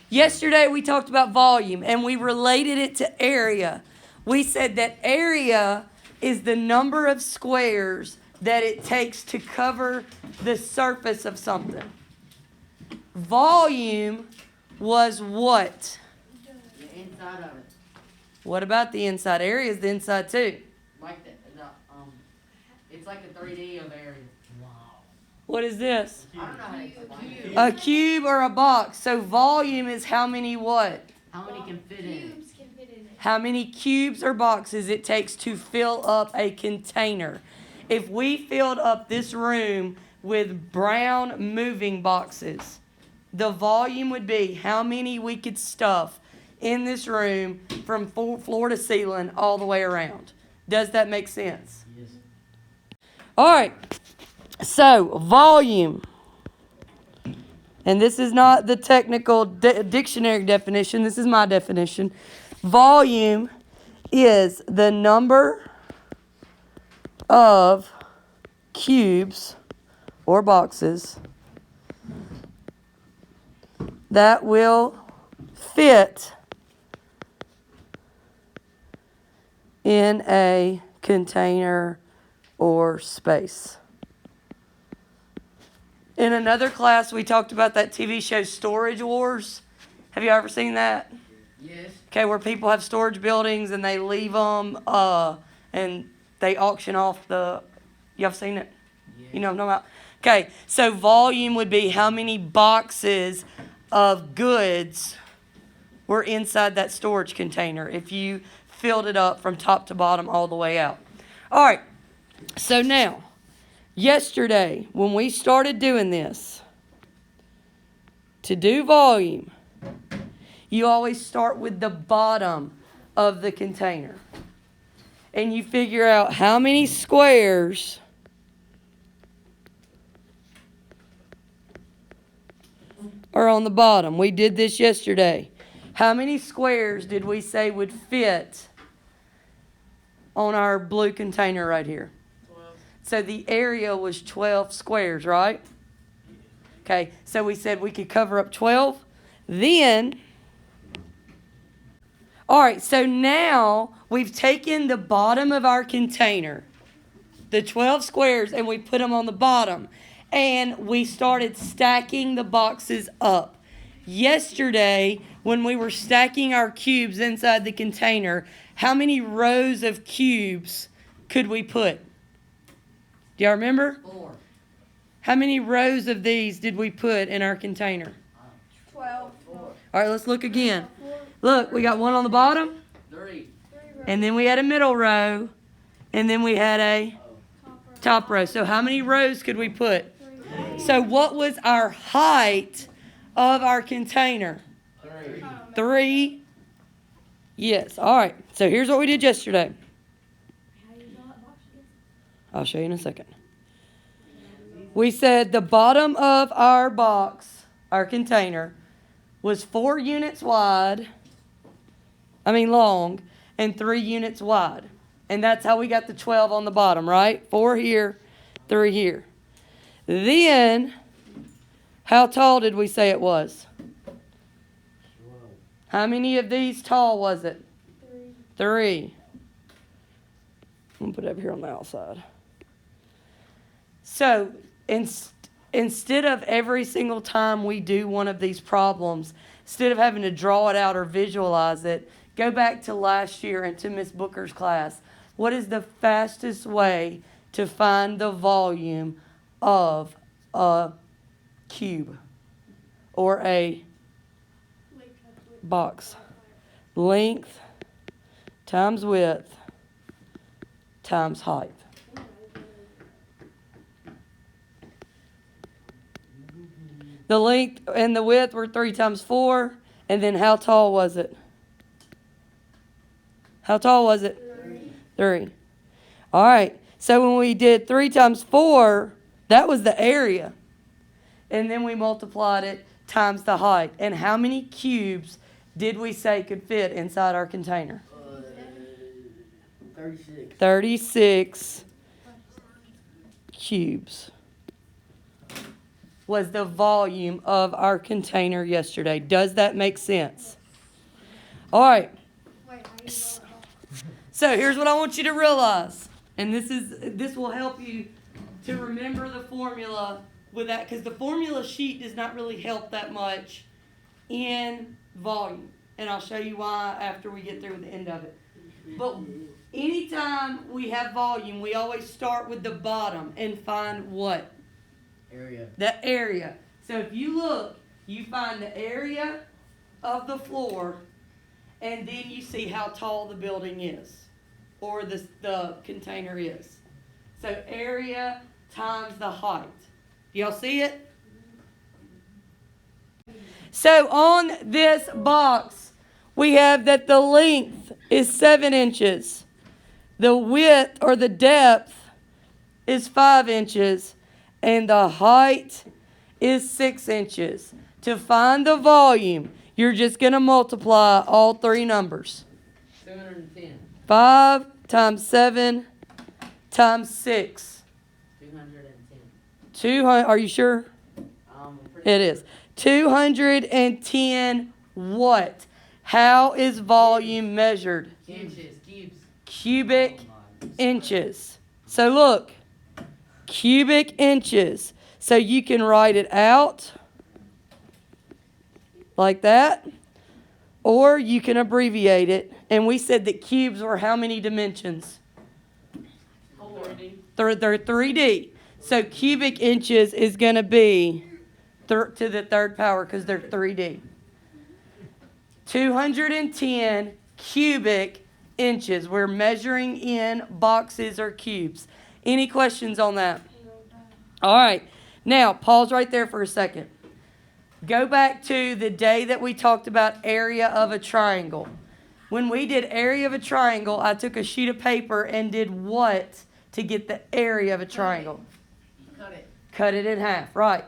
Yesterday we talked about volume and we related it to area. We said that area is the number of squares that it takes to cover the surface of something. Volume was what? The inside of it. What about the inside? Area is the inside too. Like it's like a 3D of area. Wow. What is this? I don't know how to explain it. A cube or a box. So volume is how many what? How many can fit in it? How many cubes or boxes it takes to fill up a container. If we filled up this room with brown moving boxes, the volume would be how many we could stuff in this room from floor to ceiling all the way around. Does that make sense? Yes. All right. So, volume. And this is not the technical dictionary definition. This is my definition. Volume is the number of cubes or boxes that will fit in a container or space. In another class, we talked about that TV show Storage Wars. Have you ever seen that? Yes. Okay, where people have storage buildings and they leave them and they auction off the... Y'all seen it? Yes. You know what I'm talking about? Okay, so volume would be how many boxes of goods were inside that storage container if you filled it up from top to bottom all the way out. All right, so now... Yesterday, when we started doing this, to do volume, you always start with the bottom of the container. And you figure out how many squares are on the bottom. We did this yesterday. How many squares did we say would fit on our blue container right here? So the area was 12 squares, right? Okay, so we said we could cover up 12. Then, all right, so now we've taken the bottom of our container, the 12 squares, and we put them on the bottom. And we started stacking the boxes up. Yesterday, when we were stacking our cubes inside the container, how many rows of cubes could we put? Do y'all remember? 4. How many rows of these did we put in our container? 12. 4. All right, let's look again. Look, we got one on the bottom, 3. and then we had a middle row, and then we had a top row. So how many rows could we put? 3. So what was our height of our container? 3. 3. Yes, all right. So here's what we did yesterday. I'll show you in a second. We said the bottom of our box, our container, was 4 units long, and 3 units wide. And that's how we got the 12 on the bottom, right? 4 here, 3 here. Then, how tall did we say it was? How many of these tall was it? 3. I'm going to put it over here on the outside. So, instead of every single time we do one of these problems, instead of having to draw it out or visualize it, go back to last year and to Miss Booker's class. What is the fastest way to find the volume of a cube or a box? Length times width times height. The length and the width were 3 times 4. And then how tall was it? How tall was it? 3. All right. So when we did 3 times 4, that was the area. And then we multiplied it times the height. And how many cubes did we say could fit inside our container? 36. 36 cubes. was the volume of our container yesterday. Does that make sense? All right. So here's what I want you to realize. And this will help you to remember the formula with that, because the formula sheet does not really help that much in volume. And I'll show you why after we get through the end of it. But anytime we have volume, we always start with the bottom and find what? Area. The area. So if you look, you find the area of the floor, and then you see how tall the building is, or the container is. So area times the height. Do y'all see it? So on this box, we have that the length is 7 inches. The width or the depth is 5 inches. And the height is 6 inches. To find the volume, you're just going to multiply all three numbers. 710. 5 times 7 times 6. 210. 200. Are you sure? It is. 210 what? How is volume measured? Inches, cubes. Cubic inches. So look. Cubic inches. So you can write it out like that, or you can abbreviate it. And we said that cubes were how many dimensions? 3D. They're 3D. So cubic inches is going to be to the third power because they're 3D. 210 cubic inches. We're measuring in boxes or cubes. Any questions on that? All right. Now, pause right there for a second. Go back to the day that we talked about area of a triangle. When we did area of a triangle, I took a sheet of paper and did what to get the area of a triangle? Cut it. Cut it in half, right.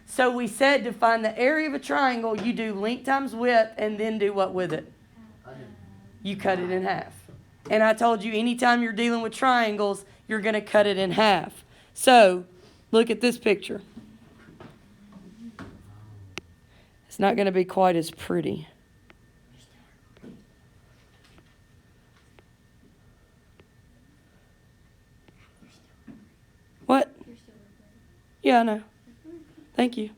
So we said to find the area of a triangle, you do length times width and then do what with it? You cut it in half. And I told you anytime you're dealing with triangles, you're going to cut it in half. So look at this picture. It's not going to be quite as pretty. What? Yeah, I know. Thank you.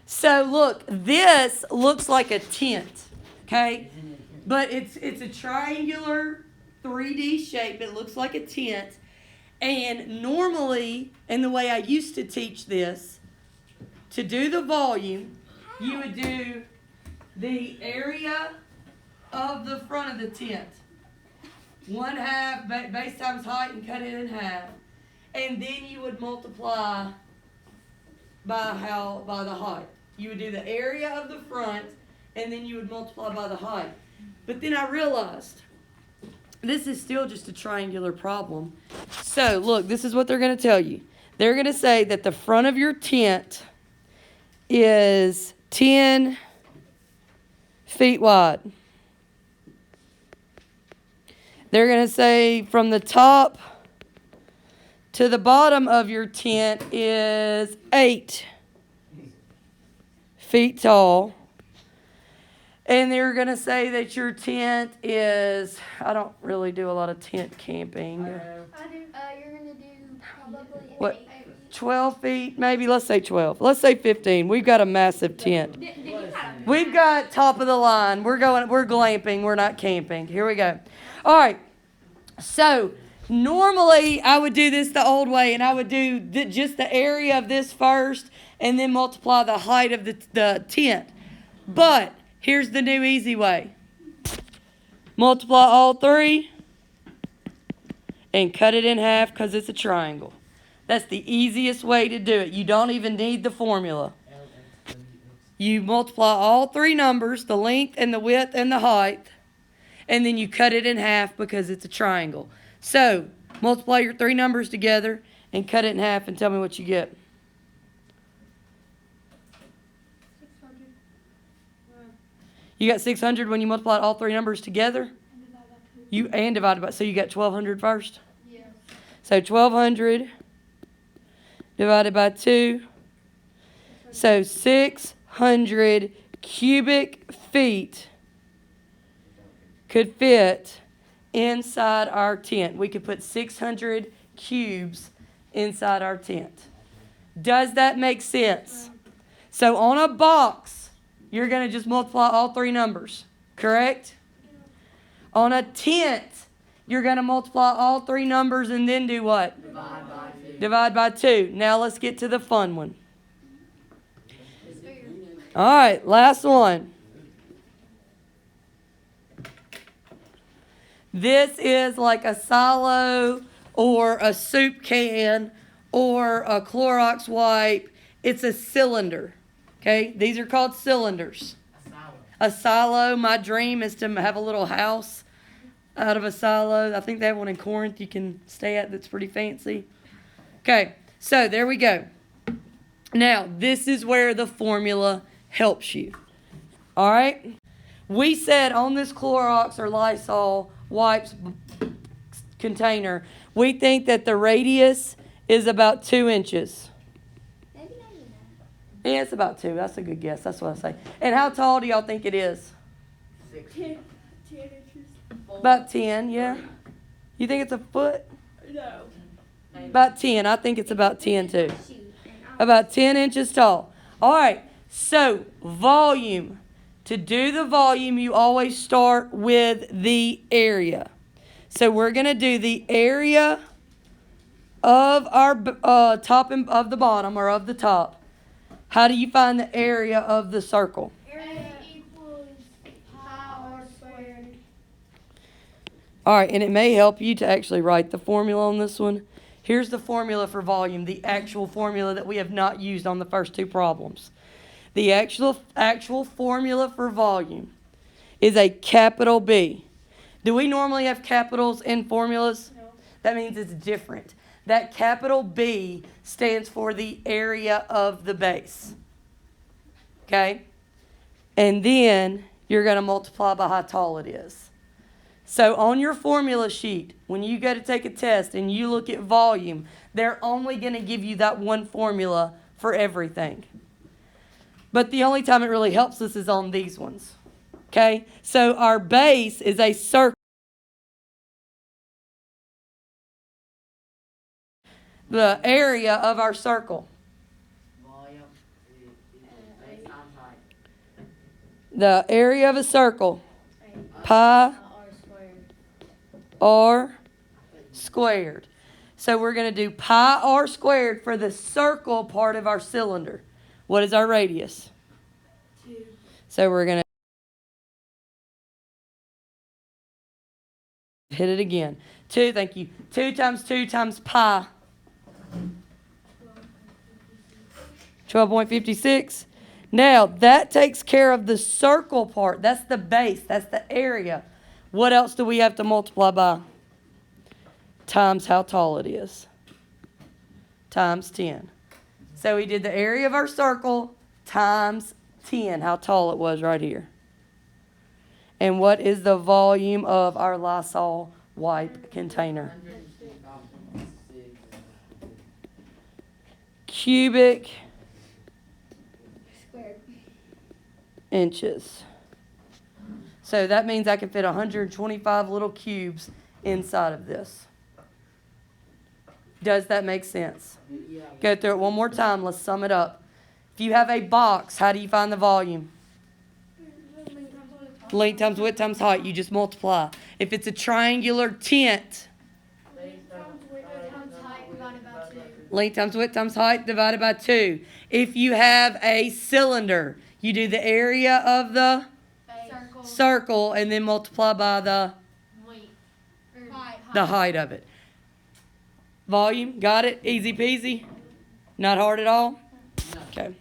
So look, this looks like a tent, okay? But it's a triangular 3D shape. It looks like a tent. And normally, and the way I used to teach this, to do the volume, you would do the area of the front of the tent. 1/2 base times height and cut it in half. And then you would multiply by the height. You would do the area of the front, and then you would multiply by the height. But then I realized this is still just a triangular problem. So look, this is what they're going to tell you. They're going to say that the front of your tent is 10 feet wide. They're going to say from the top to the bottom of your tent is 8 feet tall. And they're going to say that your tent is, I don't really do a lot of tent camping. I do. You're going to do probably What? 8 feet. 12 feet, maybe. Let's say 12. Let's say 15. We've got a massive tent. We've got top of the line. We're glamping. We're not camping. Here we go. All right. So normally I would do this the old way, and I would do just the area of this first and then multiply the height of the tent. But here's the new easy way. Multiply all three and cut it in half because it's a triangle. That's the easiest way to do it. You don't even need the formula. You multiply all three numbers, the length and the width and the height, and then you cut it in half because it's a triangle. So multiply your three numbers together and cut it in half and tell me what you get. 600. You got 600 when you multiplied all three numbers together? And divide by 2. So you got 1,200 first? Yes. So 1,200 divided by 2 So 600 cubic feet could fit inside our tent. We could put 600 cubes inside our tent. Does that make sense? So on a box, you're going to just multiply all three numbers, correct? On a tent, you're going to multiply all three numbers and then do what? Divide by 2. Divide by 2. Now let's get to the fun one. All right, last one. This is like a silo or a soup can or a Clorox wipe. It's a cylinder. Okay, these are called cylinders. A salad. A silo, my dream is to have a little house out of a silo. I think they have one in Corinth you can stay at that's pretty fancy. Okay, so there we go. Now, this is where the formula helps you. All right? We said on this Clorox or Lysol wipes container, we think that the radius is about 2 inches. Maybe not even that. Yeah, it's about 2. That's a good guess. That's what I say. And how tall do y'all think it is? 6. 10 inches. About 10, yeah. You think it's a foot? No. About 10. I think it's about 10 too. Shoot. About 10 inches tall. All right. So, volume. To do the volume, you always start with the area. So, we're going to do the area of our top and of the bottom or of the top. How do you find the area of the circle? Area equals pi r squared. All right, and it may help you to actually write the formula on this one. Here's the formula for volume, the actual formula that we have not used on the first two problems. The actual formula for volume is a capital B. Do we normally have capitals in formulas? No. That means it's different. That capital B stands for the area of the base. Okay? And then you're going to multiply by how tall it is. So on your formula sheet, when you go to take a test and you look at volume, they're only going to give you that one formula for everything. But the only time it really helps us is on these ones. Okay? So our base is a circle. The area of our circle. Volume is base times height. The area of a circle. Pi R squared. r squared. So we're going to do pi r squared for the circle part of our cylinder. What is our radius? 2. So we're going to hit it again. 2, thank you. 2 times 2 times pi. 12.56. Now, that takes care of the circle part. That's the base. That's the area. What else do we have to multiply by? Times how tall it is. Times 10. So we did the area of our circle times 10, how tall it was right here. And what is the volume of our Lysol wipe container? 106. Cubic Squared. inches. So that means I can fit 125 little cubes inside of this. Does that make sense? Yeah. Go through it one more time. Let's sum it up. If you have a box, how do you find the volume? Length times width times height. You just multiply. If it's a triangular tent, length times width times height divided by 2. If you have a cylinder, you do the area of the circle and then multiply by the height of it. Volume, got it? Easy peasy? Not hard at all? Okay.